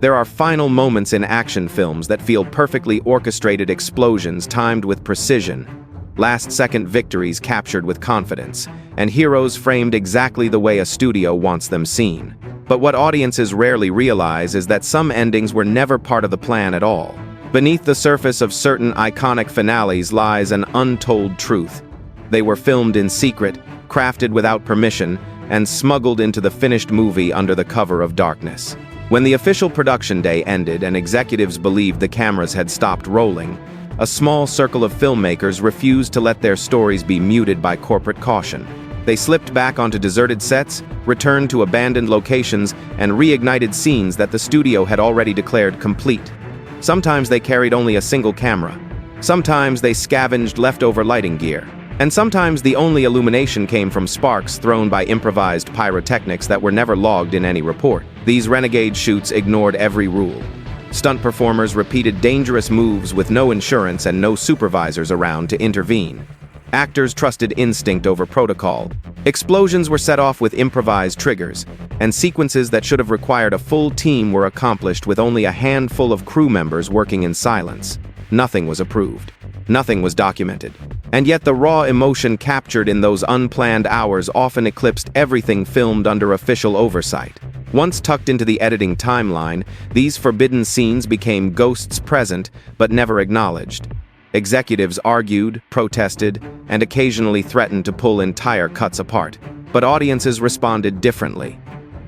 There are final moments in action films that feel perfectly orchestrated explosions timed with precision, last-second victories captured with confidence, and heroes framed exactly the way a studio wants them seen. But what audiences rarely realize is that some endings were never part of the plan at all. Beneath the surface of certain iconic finales lies an untold truth. They were filmed in secret, crafted without permission, and smuggled into the finished movie under the cover of darkness. When the official production day ended and executives believed the cameras had stopped rolling, a small circle of filmmakers refused to let their stories be muted by corporate caution. They slipped back onto deserted sets, returned to abandoned locations, and reignited scenes that the studio had already declared complete. Sometimes they carried only a single camera. Sometimes they scavenged leftover lighting gear. And sometimes the only illumination came from sparks thrown by improvised pyrotechnics that were never logged in any report. These renegade shoots ignored every rule. Stunt performers repeated dangerous moves with no insurance and no supervisors around to intervene. Actors trusted instinct over protocol. Explosions were set off with improvised triggers, and sequences that should have required a full team were accomplished with only a handful of crew members working in silence. Nothing was approved. Nothing was documented. And yet the raw emotion captured in those unplanned hours often eclipsed everything filmed under official oversight. Once tucked into the editing timeline, these forbidden scenes became ghosts present but never acknowledged. Executives argued, protested, and occasionally threatened to pull entire cuts apart. But audiences responded differently.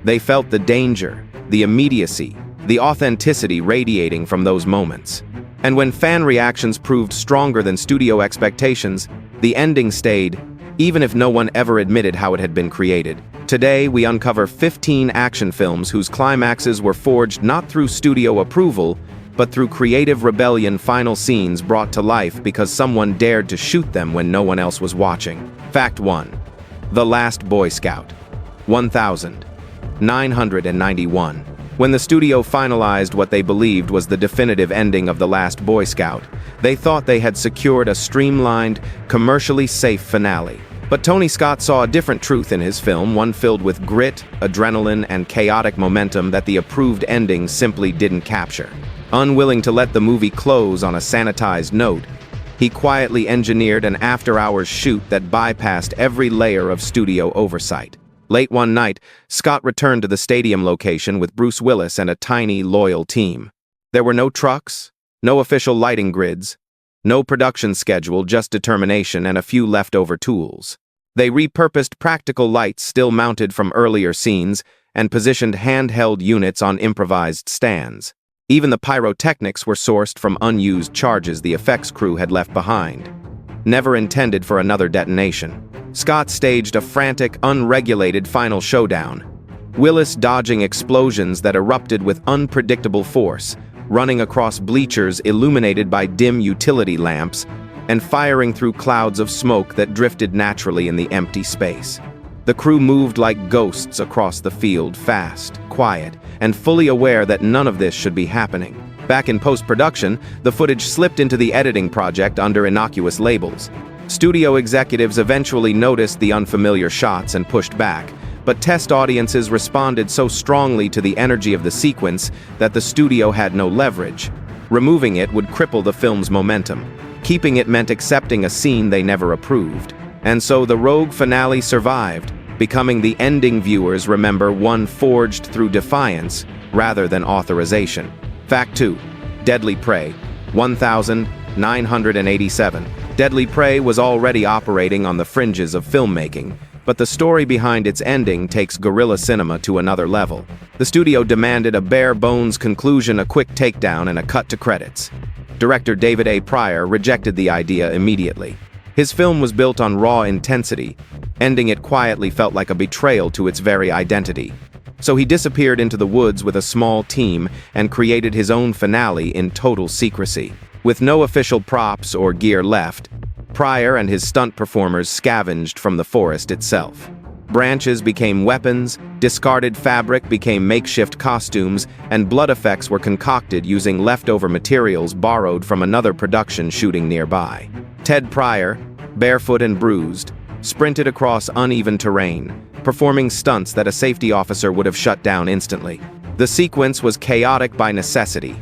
They felt the danger, the immediacy, the authenticity radiating from those moments. And when fan reactions proved stronger than studio expectations, the ending stayed, even if no one ever admitted how it had been created. Today, we uncover 15 action films whose climaxes were forged not through studio approval, but through creative rebellion, final scenes brought to life because someone dared to shoot them when no one else was watching. Fact 1. The Last Boy Scout. 1991. When the studio finalized what they believed was the definitive ending of The Last Boy Scout, they thought they had secured a streamlined, commercially safe finale. But Tony Scott saw a different truth in his film, one filled with grit, adrenaline, and chaotic momentum that the approved ending simply didn't capture. Unwilling to let the movie close on a sanitized note, he quietly engineered an after-hours shoot that bypassed every layer of studio oversight. Late one night, Scott returned to the stadium location with Bruce Willis and a tiny, loyal team. There were no trucks, no official lighting grids, no production schedule, just determination and a few leftover tools. They repurposed practical lights still mounted from earlier scenes and positioned handheld units on improvised stands. Even the pyrotechnics were sourced from unused charges the effects crew had left behind, never intended for another detonation. Scott staged a frantic, unregulated final showdown, Willis dodging explosions that erupted with unpredictable force, running across bleachers illuminated by dim utility lamps, and firing through clouds of smoke that drifted naturally in the empty space. The crew moved like ghosts across the field, fast, quiet, and fully aware that none of this should be happening. Back in post-production, the footage slipped into the editing project under innocuous labels. Studio executives eventually noticed the unfamiliar shots and pushed back, but test audiences responded so strongly to the energy of the sequence that the studio had no leverage. Removing it would cripple the film's momentum. Keeping it meant accepting a scene they never approved. And so the rogue finale survived, becoming the ending viewers remember, one forged through defiance rather than authorization. Fact 2. Deadly Prey. 1987. Deadly Prey was already operating on the fringes of filmmaking, but the story behind its ending takes guerrilla cinema to another level. The studio demanded a bare-bones conclusion, a quick takedown, and a cut to credits. Director David A. Pryor rejected the idea immediately. His film was built on raw intensity. Ending it quietly felt like a betrayal to its very identity. So he disappeared into the woods with a small team and created his own finale in total secrecy. With no official props or gear left, Pryor and his stunt performers scavenged from the forest itself. Branches became weapons, discarded fabric became makeshift costumes, and blood effects were concocted using leftover materials borrowed from another production shooting nearby. Ted Pryor, barefoot and bruised, sprinted across uneven terrain, performing stunts that a safety officer would have shut down instantly. The sequence was chaotic by necessity.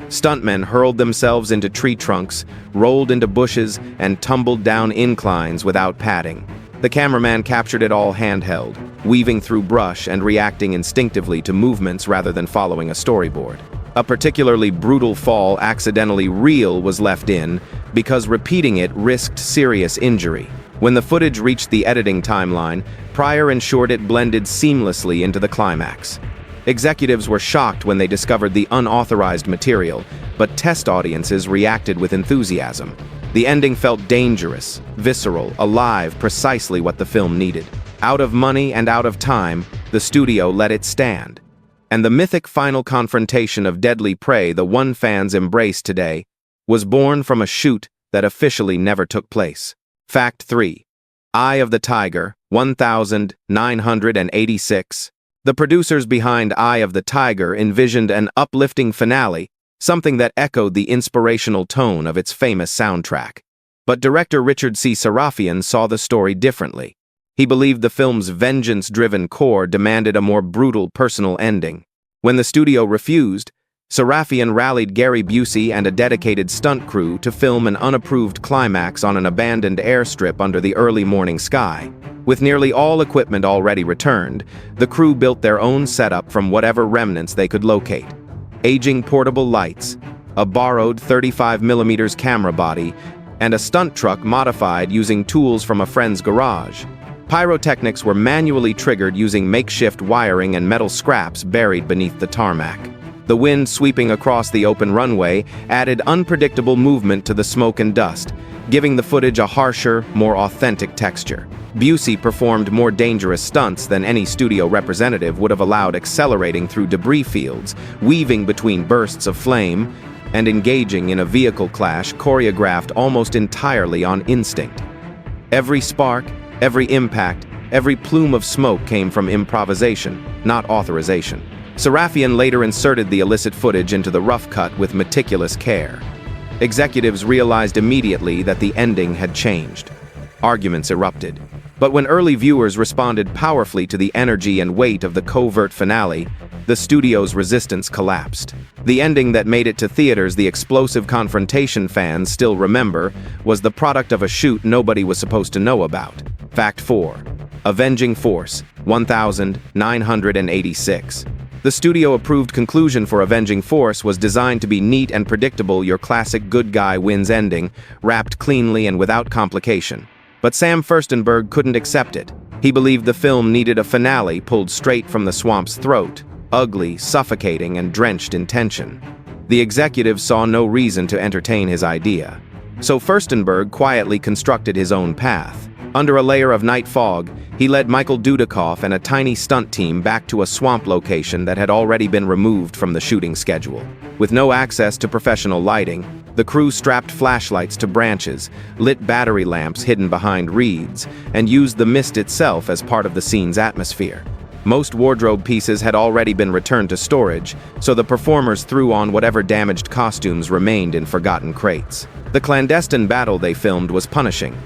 Stuntmen hurled themselves into tree trunks, rolled into bushes, and tumbled down inclines without padding. The cameraman captured it all handheld, weaving through brush and reacting instinctively to movements rather than following a storyboard. A particularly brutal fall accidentally real was left in because repeating it risked serious injury. When the footage reached the editing timeline, Pryor ensured it blended seamlessly into the climax. Executives were shocked when they discovered the unauthorized material, but test audiences reacted with enthusiasm. The ending felt dangerous, visceral, alive, precisely what the film needed. Out of money and out of time, the studio let it stand. And the mythic final confrontation of deadly prey the one fans embrace today was born from a shoot that officially never took place. Fact 3. Eye of the Tiger, 1986. The producers behind Eye of the Tiger envisioned an uplifting finale, something that echoed the inspirational tone of its famous soundtrack. But director Richard C. Sarafian saw the story differently. He believed the film's vengeance-driven core demanded a more brutal personal ending. When the studio refused, Sarafian rallied Gary Busey and a dedicated stunt crew to film an unapproved climax on an abandoned airstrip under the early morning sky. With nearly all equipment already returned, the crew built their own setup from whatever remnants they could locate. Aging portable lights, a borrowed 35mm camera body, and a stunt truck modified using tools from a friend's garage. Pyrotechnics were manually triggered using makeshift wiring and metal scraps buried beneath the tarmac. The wind sweeping across the open runway added unpredictable movement to the smoke and dust, giving the footage a harsher, more authentic texture. Busey performed more dangerous stunts than any studio representative would have allowed, accelerating through debris fields, weaving between bursts of flame, and engaging in a vehicle clash choreographed almost entirely on instinct. Every spark, every impact, every plume of smoke came from improvisation, not authorization. Sarafian later inserted the illicit footage into the rough cut with meticulous care. Executives realized immediately that the ending had changed. Arguments erupted. But when early viewers responded powerfully to the energy and weight of the covert finale, the studio's resistance collapsed. The ending that made it to theaters the explosive confrontation fans still remember was the product of a shoot nobody was supposed to know about. Fact 4. Avenging Force, 1986. The studio-approved conclusion for Avenging Force was designed to be neat and predictable, your classic good guy wins ending, wrapped cleanly and without complication. But Sam Firstenberg couldn't accept it. He believed the film needed a finale pulled straight from the swamp's throat, ugly, suffocating, and drenched in tension. The executives saw no reason to entertain his idea. So Firstenberg quietly constructed his own path. Under a layer of night fog, he led Michael Dudikoff and a tiny stunt team back to a swamp location that had already been removed from the shooting schedule. With no access to professional lighting, the crew strapped flashlights to branches, lit battery lamps hidden behind reeds, and used the mist itself as part of the scene's atmosphere. Most wardrobe pieces had already been returned to storage, so the performers threw on whatever damaged costumes remained in forgotten crates. The clandestine battle they filmed was punishing.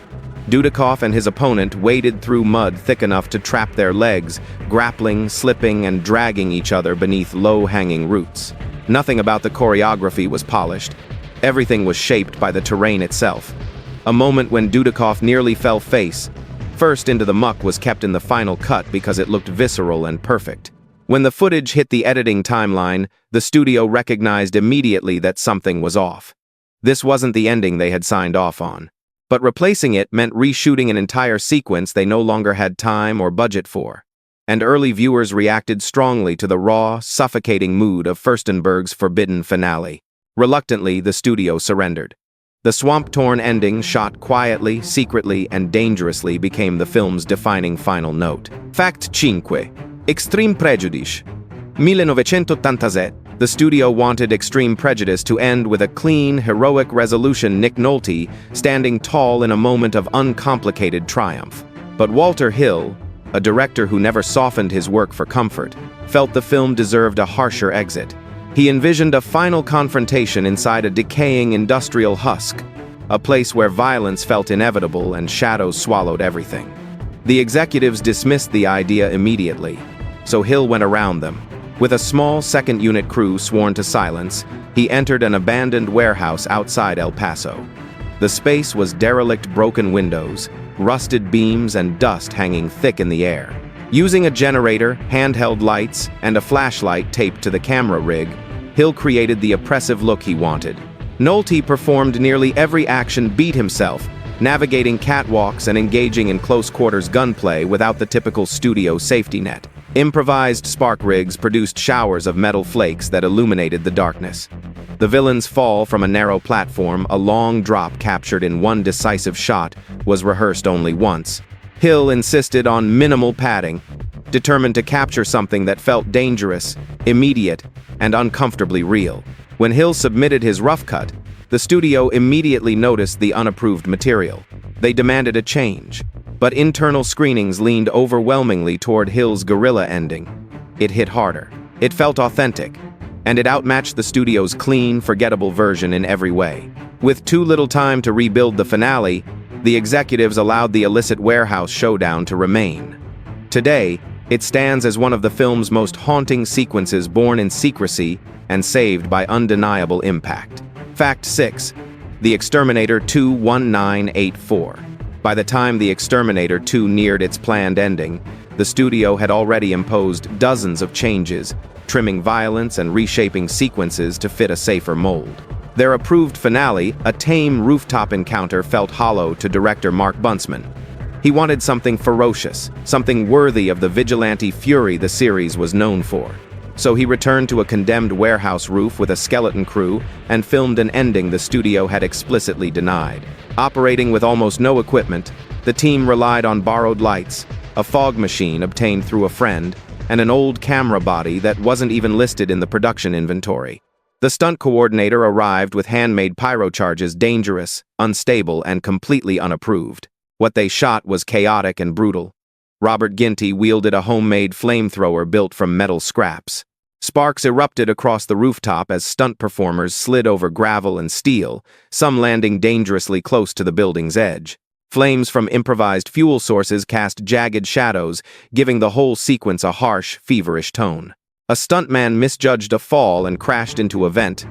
Dudikoff and his opponent waded through mud thick enough to trap their legs, grappling, slipping, and dragging each other beneath low-hanging roots. Nothing about the choreography was polished. Everything was shaped by the terrain itself. A moment when Dudikoff nearly fell face first into the muck was kept in the final cut because it looked visceral and perfect. When the footage hit the editing timeline, the studio recognized immediately that something was off. This wasn't the ending they had signed off on. But replacing it meant reshooting an entire sequence they no longer had time or budget for. And early viewers reacted strongly to the raw, suffocating mood of Firstenberg's forbidden finale. Reluctantly, the studio surrendered. The swamp-torn ending, shot quietly, secretly, and dangerously, became the film's defining final note. Fact 5. Extreme Prejudice, 1987. The studio wanted Extreme Prejudice to end with a clean, heroic resolution, Nick Nolte standing tall in a moment of uncomplicated triumph. But Walter Hill, a director who never softened his work for comfort, felt the film deserved a harsher exit. He envisioned a final confrontation inside a decaying industrial husk, a place where violence felt inevitable and shadows swallowed everything. The executives dismissed the idea immediately, so Hill went around them. With a small second-unit crew sworn to silence, he entered an abandoned warehouse outside El Paso. The space was derelict broken windows, rusted beams and dust hanging thick in the air. Using a generator, handheld lights, and a flashlight taped to the camera rig, Hill created the oppressive look he wanted. Nolte performed nearly every action beat himself, navigating catwalks and engaging in close-quarters gunplay without the typical studio safety net. Improvised spark rigs produced showers of metal flakes that illuminated the darkness. The villain's fall from a narrow platform, a long drop captured in one decisive shot, was rehearsed only once. Hill insisted on minimal padding, determined to capture something that felt dangerous, immediate, and uncomfortably real. When Hill submitted his rough cut, the studio immediately noticed the unapproved material. They demanded a change, but internal screenings leaned overwhelmingly toward Hill's guerrilla ending. It hit harder. It felt authentic, and it outmatched the studio's clean, forgettable version in every way. With too little time to rebuild the finale, the executives allowed the illicit warehouse showdown to remain. Today, it stands as one of the film's most haunting sequences, born in secrecy and saved by undeniable impact. Fact 6. The Exterminator 21984. By the time The Exterminator 2 neared its planned ending, the studio had already imposed dozens of changes, trimming violence and reshaping sequences to fit a safer mold. Their approved finale, a tame rooftop encounter, felt hollow to director Mark Buntzman. He wanted something ferocious, something worthy of the vigilante fury the series was known for. So he returned to a condemned warehouse roof with a skeleton crew and filmed an ending the studio had explicitly denied. Operating with almost no equipment, the team relied on borrowed lights, a fog machine obtained through a friend, and an old camera body that wasn't even listed in the production inventory. The stunt coordinator arrived with handmade pyro charges, dangerous, unstable, and completely unapproved. What they shot was chaotic and brutal. Robert Ginty wielded a homemade flamethrower built from metal scraps. Sparks erupted across the rooftop as stunt performers slid over gravel and steel, some landing dangerously close to the building's edge. Flames from improvised fuel sources cast jagged shadows, giving the whole sequence a harsh, feverish tone. A stuntman misjudged a fall and crashed into a vent,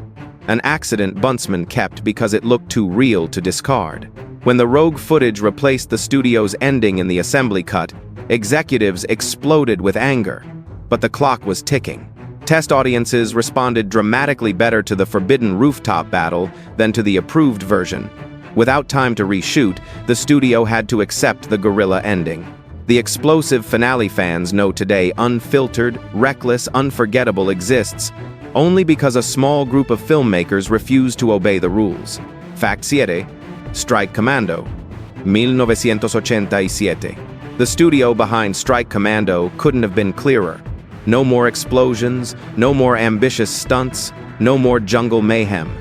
an accident Buntzman kept because it looked too real to discard. When the rogue footage replaced the studio's ending in the assembly cut, executives exploded with anger. But the clock was ticking. Test audiences responded dramatically better to the forbidden rooftop battle than to the approved version. Without time to reshoot, the studio had to accept the guerrilla ending. The explosive finale fans know today unfiltered, reckless, unforgettable exists only because a small group of filmmakers refused to obey the rules. Fact 7. Strike Commando, 1987. The studio behind Strike Commando couldn't have been clearer. No more explosions, no more ambitious stunts, no more jungle mayhem.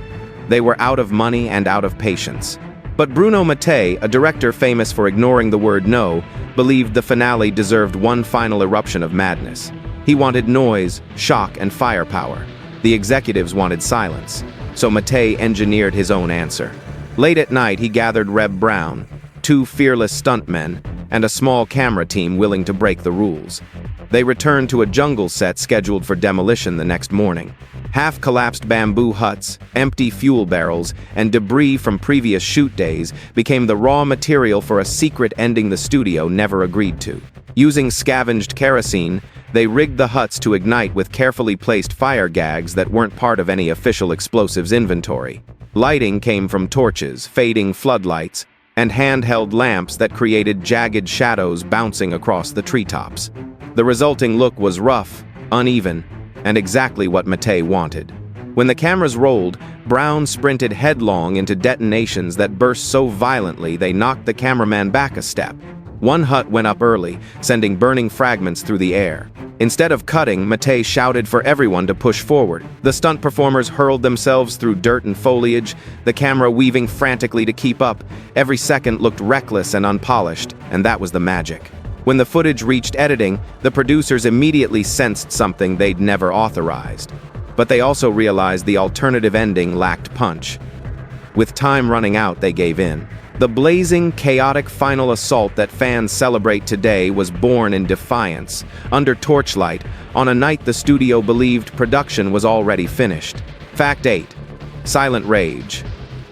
They were out of money and out of patience. But Bruno Mattei, a director famous for ignoring the word no, believed the finale deserved one final eruption of madness. He wanted noise, shock, and firepower. The executives wanted silence, so Mattei engineered his own answer. Late at night, he gathered Reb Brown, 2 fearless stuntmen, and a small camera team willing to break the rules. They returned to a jungle set scheduled for demolition the next morning. Half-collapsed bamboo huts, empty fuel barrels, and debris from previous shoot days became the raw material for a secret ending the studio never agreed to. Using scavenged kerosene, they rigged the huts to ignite with carefully placed fire gags that weren't part of any official explosives inventory. Lighting came from torches, fading floodlights, and handheld lamps that created jagged shadows bouncing across the treetops. The resulting look was rough, uneven, and exactly what Mattei wanted. When the cameras rolled, Brown sprinted headlong into detonations that burst so violently they knocked the cameraman back a step. One hut went up early, sending burning fragments through the air. Instead of cutting, Mattei shouted for everyone to push forward. The stunt performers hurled themselves through dirt and foliage, the camera weaving frantically to keep up. Every second looked reckless and unpolished, and that was the magic. When the footage reached editing, the producers immediately sensed something they'd never authorized. But they also realized the alternative ending lacked punch. With time running out, they gave in. The blazing, chaotic final assault that fans celebrate today was born in defiance, under torchlight, on a night the studio believed production was already finished. Fact 8. Silent Rage.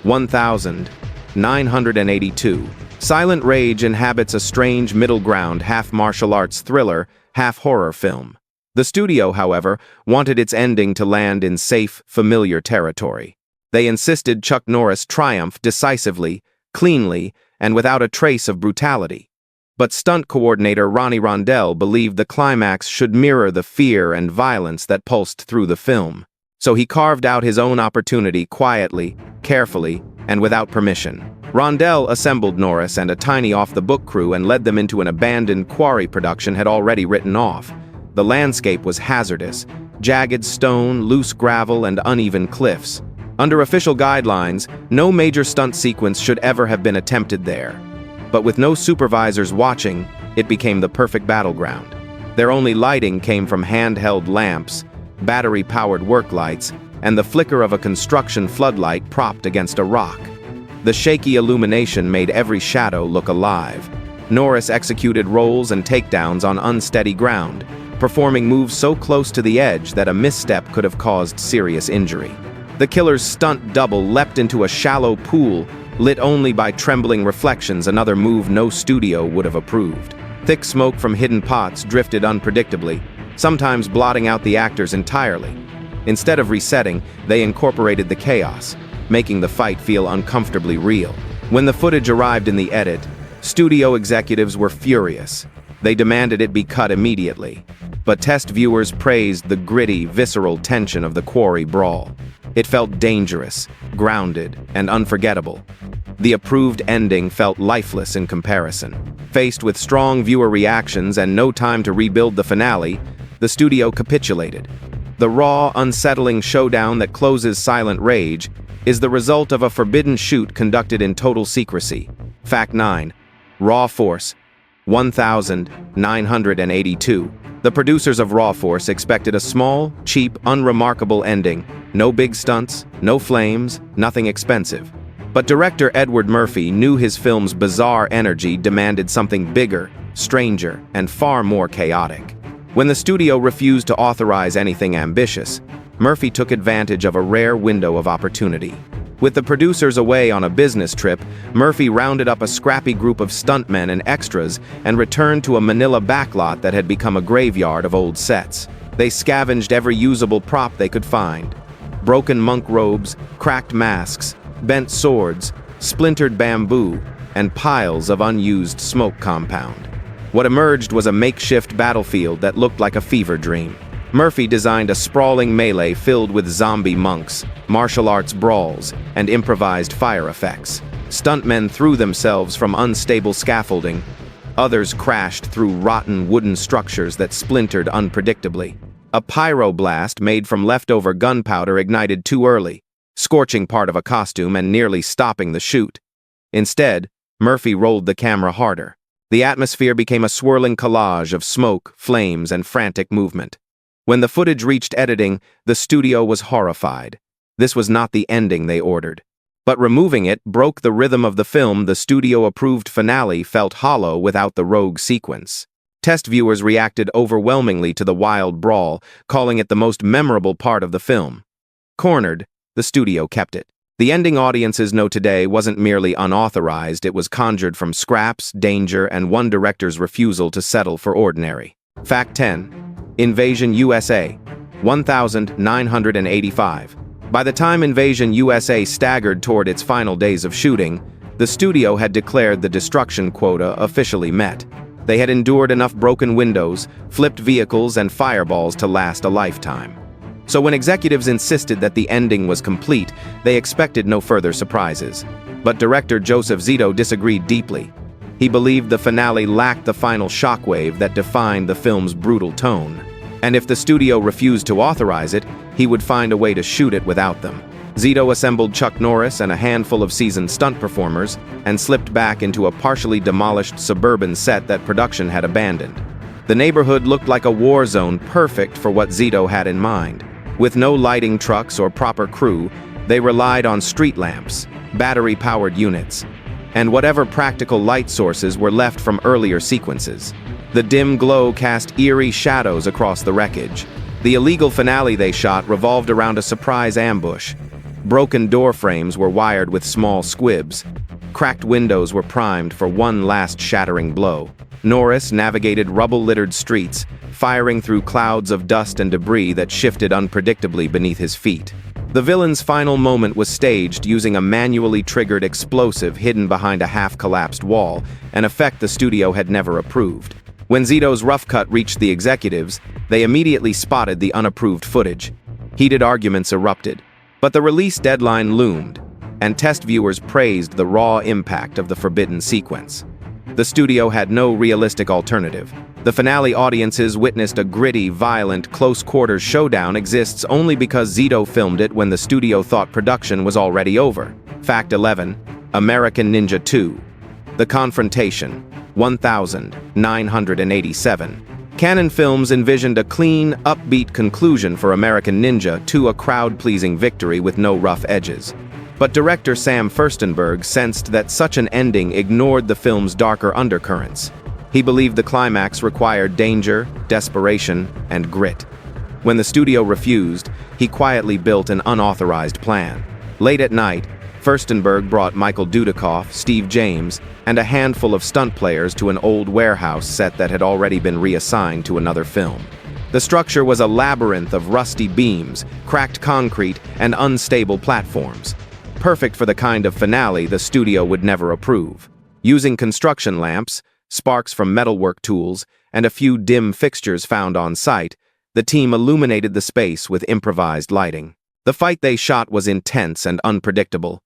1982. Silent Rage inhabits a strange middle ground, half martial arts thriller, half horror film. The studio, however, wanted its ending to land in safe, familiar territory. They insisted Chuck Norris triumph decisively, cleanly, and without a trace of brutality. But stunt coordinator Ronnie Rondell believed the climax should mirror the fear and violence that pulsed through the film. So he carved out his own opportunity quietly, carefully, and without permission. Rondell assembled Norris and a tiny off-the-book crew and led them into an abandoned quarry production had already written off. The landscape was hazardous: jagged stone, loose gravel, and uneven cliffs. Under official guidelines, no major stunt sequence should ever have been attempted there. But with no supervisors watching, it became the perfect battleground. Their only lighting came from handheld lamps, battery-powered work lights, and the flicker of a construction floodlight propped against a rock. The shaky illumination made every shadow look alive. Norris executed rolls and takedowns on unsteady ground, performing moves so close to the edge that a misstep could have caused serious injury. The killer's stunt double leapt into a shallow pool, lit only by trembling reflections, another move no studio would have approved. Thick smoke from hidden pots drifted unpredictably, sometimes blotting out the actors entirely. Instead of resetting, they incorporated the chaos, making the fight feel uncomfortably real. When the footage arrived in the edit, studio executives were furious. They demanded it be cut immediately. But test viewers praised the gritty, visceral tension of the quarry brawl. It felt dangerous, grounded, and unforgettable. The approved ending felt lifeless in comparison. Faced with strong viewer reactions and no time to rebuild the finale, the studio capitulated. The raw, unsettling showdown that closes Silent Rage is the result of a forbidden shoot conducted in total secrecy. Fact 9. Raw Force. 1982. The producers of Raw Force expected a small, cheap, unremarkable ending. No big stunts, no flames, nothing expensive. But director Edward Murphy knew his film's bizarre energy demanded something bigger, stranger, and far more chaotic. When the studio refused to authorize anything ambitious, Murphy took advantage of a rare window of opportunity. With the producers away on a business trip, Murphy rounded up a scrappy group of stuntmen and extras and returned to a Manila backlot that had become a graveyard of old sets. They scavenged every usable prop they could find. Broken monk robes, cracked masks, bent swords, splintered bamboo, and piles of unused smoke compound. What emerged was a makeshift battlefield that looked like a fever dream. Murphy designed a sprawling melee filled with zombie monks, martial arts brawls, and improvised fire effects. Stuntmen threw themselves from unstable scaffolding. Others crashed through rotten wooden structures that splintered unpredictably. A pyroblast made from leftover gunpowder ignited too early, scorching part of a costume and nearly stopping the shoot. Instead, Murphy rolled the camera harder. The atmosphere became a swirling collage of smoke, flames, and frantic movement. When the footage reached editing, the studio was horrified. This was not the ending they ordered. But removing it broke the rhythm of the film. The studio-approved finale felt hollow without the rogue sequence. Test viewers reacted overwhelmingly to the wild brawl, calling it the most memorable part of the film. Cornered, the studio kept it. The ending audiences know today wasn't merely unauthorized, it was conjured from scraps, danger, and one director's refusal to settle for ordinary. Fact 10. Invasion USA. 1985. By the time Invasion USA staggered toward its final days of shooting, the studio had declared the destruction quota officially met. They had endured enough broken windows, flipped vehicles, and fireballs to last a lifetime. So when executives insisted that the ending was complete, they expected no further surprises. But director Joseph Zito disagreed deeply. He believed the finale lacked the final shockwave that defined the film's brutal tone. And if the studio refused to authorize it, he would find a way to shoot it without them. Zito assembled Chuck Norris and a handful of seasoned stunt performers and slipped back into a partially demolished suburban set that production had abandoned. The neighborhood looked like a war zone, perfect for what Zito had in mind. With no lighting trucks or proper crew, they relied on street lamps, battery-powered units, and whatever practical light sources were left from earlier sequences. The dim glow cast eerie shadows across the wreckage. The illegal finale they shot revolved around a surprise ambush. Broken door frames were wired with small squibs. Cracked windows were primed for one last shattering blow. Norris navigated rubble-littered streets, firing through clouds of dust and debris that shifted unpredictably beneath his feet. The villain's final moment was staged using a manually triggered explosive hidden behind a half-collapsed wall, an effect the studio had never approved. When Zito's rough cut reached the executives, they immediately spotted the unapproved footage. Heated arguments erupted, but the release deadline loomed, and test viewers praised the raw impact of the forbidden sequence. The studio had no realistic alternative. The finale audiences witnessed a gritty, violent, close-quarters showdown exists only because Zito filmed it when the studio thought production was already over. Fact 11. American Ninja 2. The Confrontation. 1987. Cannon Films envisioned a clean, upbeat conclusion for American Ninja 2, a crowd-pleasing victory with no rough edges. But director Sam Furstenberg sensed that such an ending ignored the film's darker undercurrents. He believed the climax required danger, desperation, and grit. When the studio refused, he quietly built an unauthorized plan. Late at night, Furstenberg brought Michael Dudikoff, Steve James, and a handful of stunt players to an old warehouse set that had already been reassigned to another film. The structure was a labyrinth of rusty beams, cracked concrete, and unstable platforms. Perfect for the kind of finale the studio would never approve. Using construction lamps, sparks from metalwork tools, and a few dim fixtures found on site, the team illuminated the space with improvised lighting. The fight they shot was intense and unpredictable.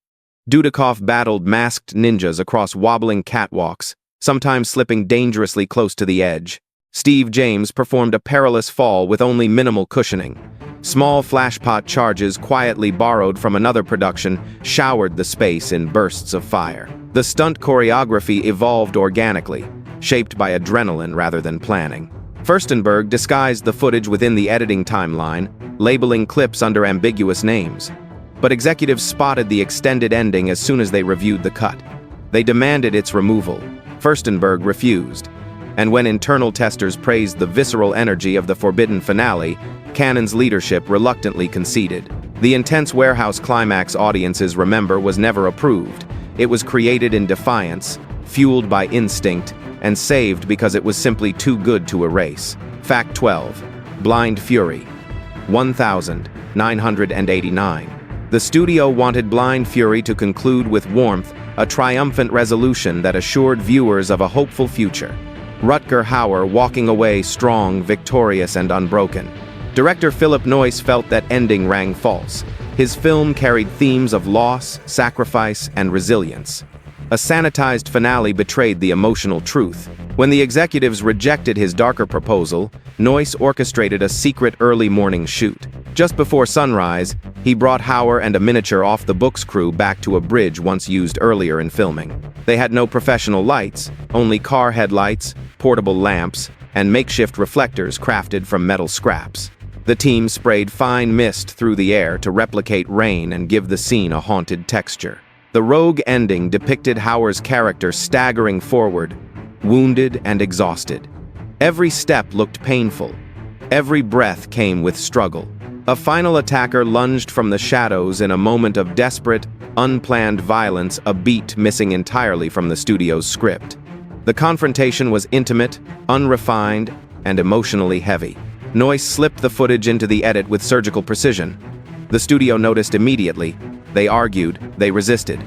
Dudikoff battled masked ninjas across wobbling catwalks, sometimes slipping dangerously close to the edge. Steve James performed a perilous fall with only minimal cushioning. Small flashpot charges quietly borrowed from another production showered the space in bursts of fire. The stunt choreography evolved organically, shaped by adrenaline rather than planning. Furstenberg disguised the footage within the editing timeline, labeling clips under ambiguous names. But executives spotted the extended ending as soon as they reviewed the cut. They demanded its removal. Furstenberg refused. And when internal testers praised the visceral energy of the forbidden finale, Cannon's leadership reluctantly conceded. The intense warehouse climax audiences remember was never approved. It was created in defiance, fueled by instinct, and saved because it was simply too good to erase. Fact 12. Blind Fury. 1989. The studio wanted Blind Fury to conclude with warmth, a triumphant resolution that assured viewers of a hopeful future. Rutger Hauer walking away strong, victorious, and unbroken. Director Philip Noyce felt that ending rang false. His film carried themes of loss, sacrifice, and resilience. A sanitized finale betrayed the emotional truth. When the executives rejected his darker proposal, Noyce orchestrated a secret early morning shoot. Just before sunrise, he brought Hauer and a miniature off-the-books crew back to a bridge once used earlier in filming. They had no professional lights, only car headlights, portable lamps, and makeshift reflectors crafted from metal scraps. The team sprayed fine mist through the air to replicate rain and give the scene a haunted texture. The rogue ending depicted Hauer's character staggering forward, wounded and exhausted. Every step looked painful. Every breath came with struggle. A final attacker lunged from the shadows in a moment of desperate, unplanned violence, a beat missing entirely from the studio's script. The confrontation was intimate, unrefined, and emotionally heavy. Noyce slipped the footage into the edit with surgical precision. The studio noticed immediately. They argued, they resisted.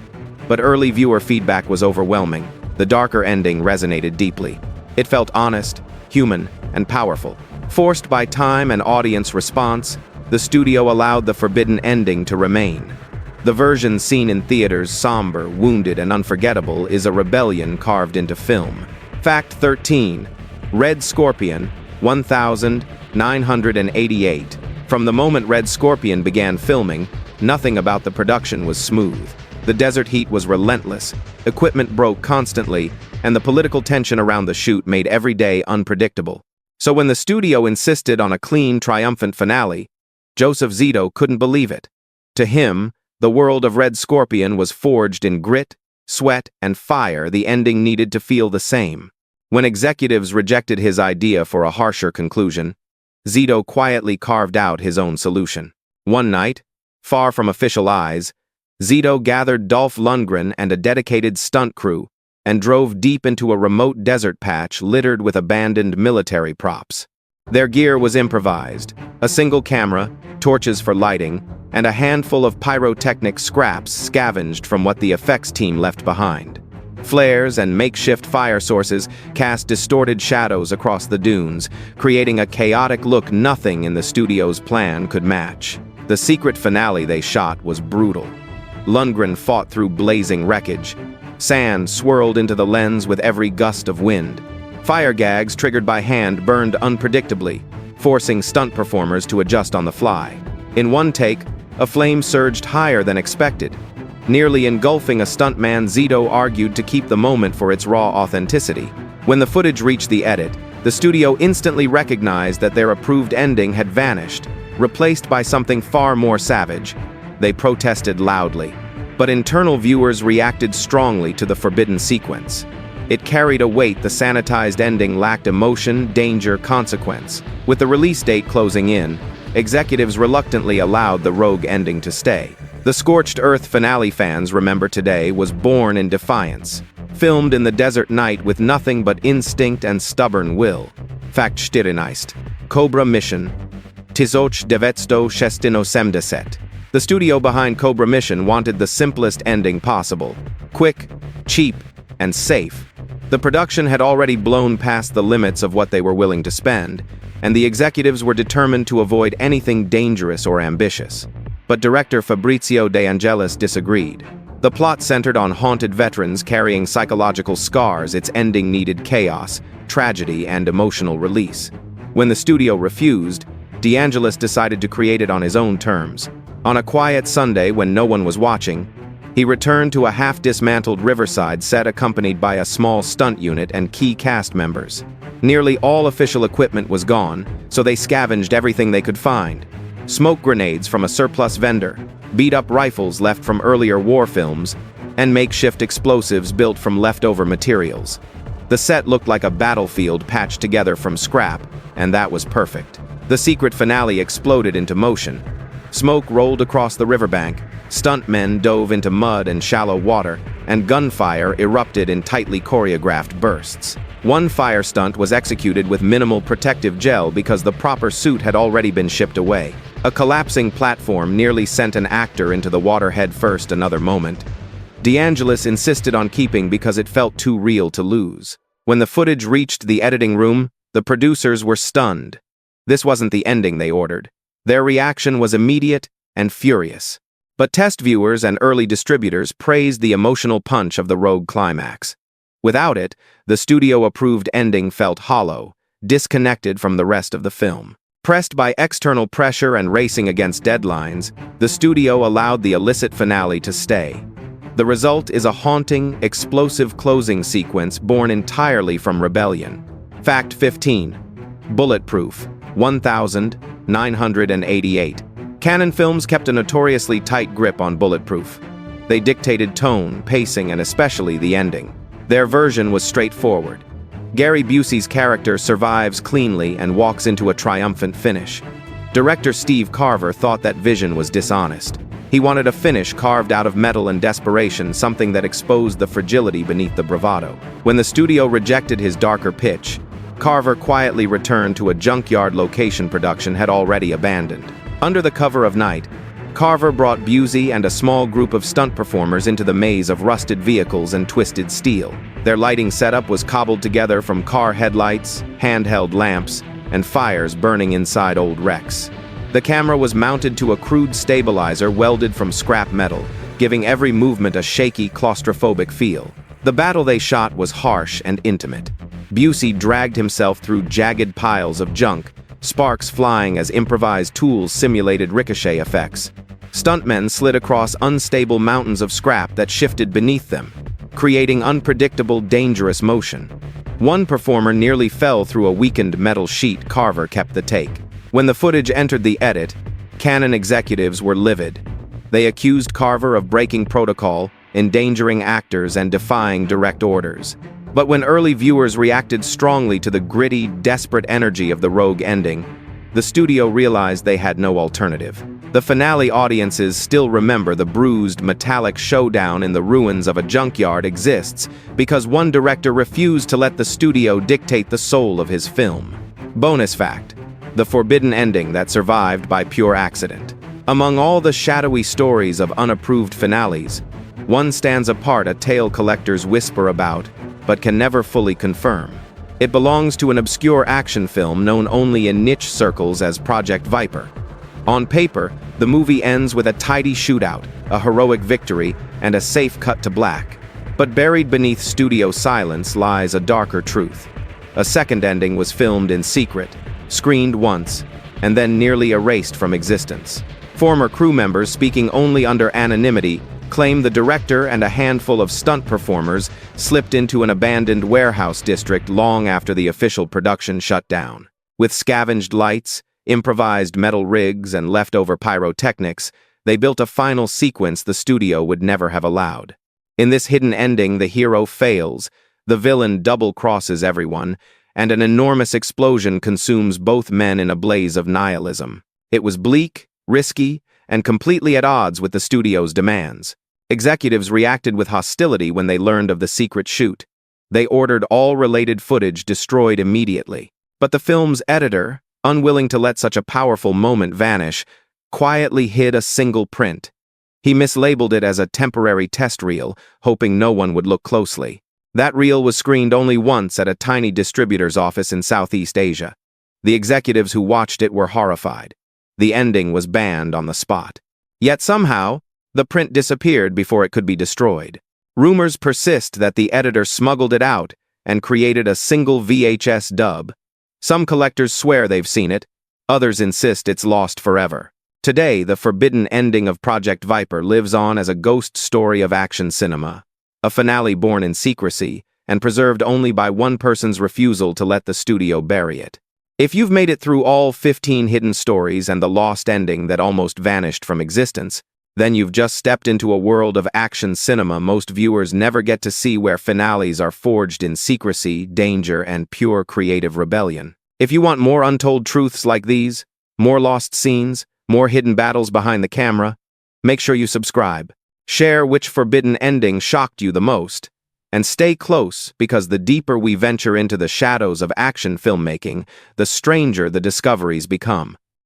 But early viewer feedback was overwhelming. The darker ending resonated deeply. It felt honest, human, and powerful. Forced by time and audience response, the studio allowed the forbidden ending to remain. The version seen in theaters, somber, wounded, and unforgettable, is a rebellion carved into film. Fact 13. Red Scorpion, 1988. From the moment Red Scorpion began filming, nothing about the production was smooth. The desert heat was relentless, equipment broke constantly, and the political tension around the shoot made every day unpredictable. So when the studio insisted on a clean, triumphant finale, Joseph Zito couldn't believe it. To him, the world of Red Scorpion was forged in grit, sweat, and fire, the ending needed to feel the same. When executives rejected his idea for a harsher conclusion, Zito quietly carved out his own solution. One night, far from official eyes, Zito gathered Dolph Lundgren and a dedicated stunt crew and drove deep into a remote desert patch littered with abandoned military props. Their gear was improvised: a single camera, torches for lighting, and a handful of pyrotechnic scraps scavenged from what the effects team left behind. Flares and makeshift fire sources cast distorted shadows across the dunes, creating a chaotic look nothing in the studio's plan could match. The secret finale they shot was brutal. Lundgren fought through blazing wreckage. Sand swirled into the lens with every gust of wind. Fire gags triggered by hand burned unpredictably, forcing stunt performers to adjust on the fly. In one take, a flame surged higher than expected. Nearly engulfing a stuntman, Zito argued to keep the moment for its raw authenticity. When the footage reached the edit, the studio instantly recognized that their approved ending had vanished, replaced by something far more savage. They protested loudly, but internal viewers reacted strongly to the forbidden sequence. It carried a weight the sanitized ending lacked: emotion, danger, consequence. With the release date closing in, executives reluctantly allowed the rogue ending to stay. The Scorched Earth finale fans remember today was born in defiance, filmed in the desert night with nothing but instinct and stubborn will. Fact-Stirreneist. Cobra Mission. 1970. The studio behind Cobra Mission wanted the simplest ending possible: quick, cheap, and safe. The production had already blown past the limits of what they were willing to spend, and the executives were determined to avoid anything dangerous or ambitious. But director Fabrizio De Angelis disagreed. The plot centered on haunted veterans carrying psychological scars. Its ending needed chaos, tragedy, and emotional release. When the studio refused, De Angelis decided to create it on his own terms. On a quiet Sunday when no one was watching, he returned to a half-dismantled riverside set accompanied by a small stunt unit and key cast members. Nearly all official equipment was gone, so they scavenged everything they could find. Smoke grenades from a surplus vendor, beat-up rifles left from earlier war films, and makeshift explosives built from leftover materials. The set looked like a battlefield patched together from scrap, and that was perfect. The secret finale exploded into motion. Smoke rolled across the riverbank, stuntmen dove into mud and shallow water, and gunfire erupted in tightly choreographed bursts. One fire stunt was executed with minimal protective gel because the proper suit had already been shipped away. A collapsing platform nearly sent an actor into the water head first. Another moment. De Angelis insisted on keeping because it felt too real to lose. When the footage reached the editing room, the producers were stunned. This wasn't the ending they ordered. Their reaction was immediate and furious. But test viewers and early distributors praised the emotional punch of the rogue climax. Without it, the studio-approved ending felt hollow, disconnected from the rest of the film. Pressed by external pressure and racing against deadlines, the studio allowed the illicit finale to stay. The result is a haunting, explosive closing sequence born entirely from rebellion. Fact 15. Bulletproof. 1988. Canon Films kept a notoriously tight grip on Bulletproof. They dictated tone, pacing, and especially the ending. Their version was straightforward. Gary Busey's character survives cleanly and walks into a triumphant finish. Director Steve Carver thought that vision was dishonest. He wanted a finish carved out of metal and desperation, something that exposed the fragility beneath the bravado. When the studio rejected his darker pitch, Carver quietly returned to a junkyard location production had already abandoned. Under the cover of night, Carver brought Busey and a small group of stunt performers into the maze of rusted vehicles and twisted steel. Their lighting setup was cobbled together from car headlights, handheld lamps, and fires burning inside old wrecks. The camera was mounted to a crude stabilizer welded from scrap metal, giving every movement a shaky, claustrophobic feel. The battle they shot was harsh and intimate. Busey dragged himself through jagged piles of junk, sparks flying as improvised tools simulated ricochet effects. Stuntmen slid across unstable mountains of scrap that shifted beneath them, creating unpredictable, dangerous motion. One performer nearly fell through a weakened metal sheet. Carver kept the take. When the footage entered the edit, Canon executives were livid. They accused Carver of breaking protocol, endangering actors and defying direct orders. But when early viewers reacted strongly to the gritty, desperate energy of the rogue ending, the studio realized they had no alternative. The finale audiences still remember the bruised, metallic showdown in the ruins of a junkyard exists because one director refused to let the studio dictate the soul of his film. Bonus fact: the forbidden ending that survived by pure accident. Among all the shadowy stories of unapproved finales, one stands apart, a tale collectors whisper about, but can never fully confirm. It belongs to an obscure action film known only in niche circles as Project Viper. On paper, the movie ends with a tidy shootout, a heroic victory, and a safe cut to black. But buried beneath studio silence lies a darker truth. A second ending was filmed in secret, screened once, and then nearly erased from existence. Former crew members, speaking only under anonymity, claim the director and a handful of stunt performers slipped into an abandoned warehouse district long after the official production shut down. With scavenged lights, improvised metal rigs, and leftover pyrotechnics, they built a final sequence the studio would never have allowed. In this hidden ending, the hero fails, the villain double-crosses everyone, and an enormous explosion consumes both men in a blaze of nihilism. It was bleak, risky, and completely at odds with the studio's demands. Executives reacted with hostility when they learned of the secret shoot. They ordered all related footage destroyed immediately. But the film's editor, unwilling to let such a powerful moment vanish, quietly hid a single print. He mislabeled it as a temporary test reel, hoping no one would look closely. That reel was screened only once at a tiny distributor's office in Southeast Asia. The executives who watched it were horrified. The ending was banned on the spot. Yet somehow, the print disappeared before it could be destroyed. Rumors persist that the editor smuggled it out and created a single VHS dub. Some collectors swear they've seen it, others insist it's lost forever. Today, the forbidden ending of Project Viper lives on as a ghost story of action cinema, a finale born in secrecy and preserved only by one person's refusal to let the studio bury it. If you've made it through all 15 hidden stories and the lost ending that almost vanished from existence, then you've just stepped into a world of action cinema most viewers never get to see, where finales are forged in secrecy, danger, and pure creative rebellion. If you want more untold truths like these, more lost scenes, more hidden battles behind the camera, make sure you subscribe. Share which forbidden ending shocked you the most, and stay close, because the deeper we venture into the shadows of action filmmaking, the stranger the discoveries become.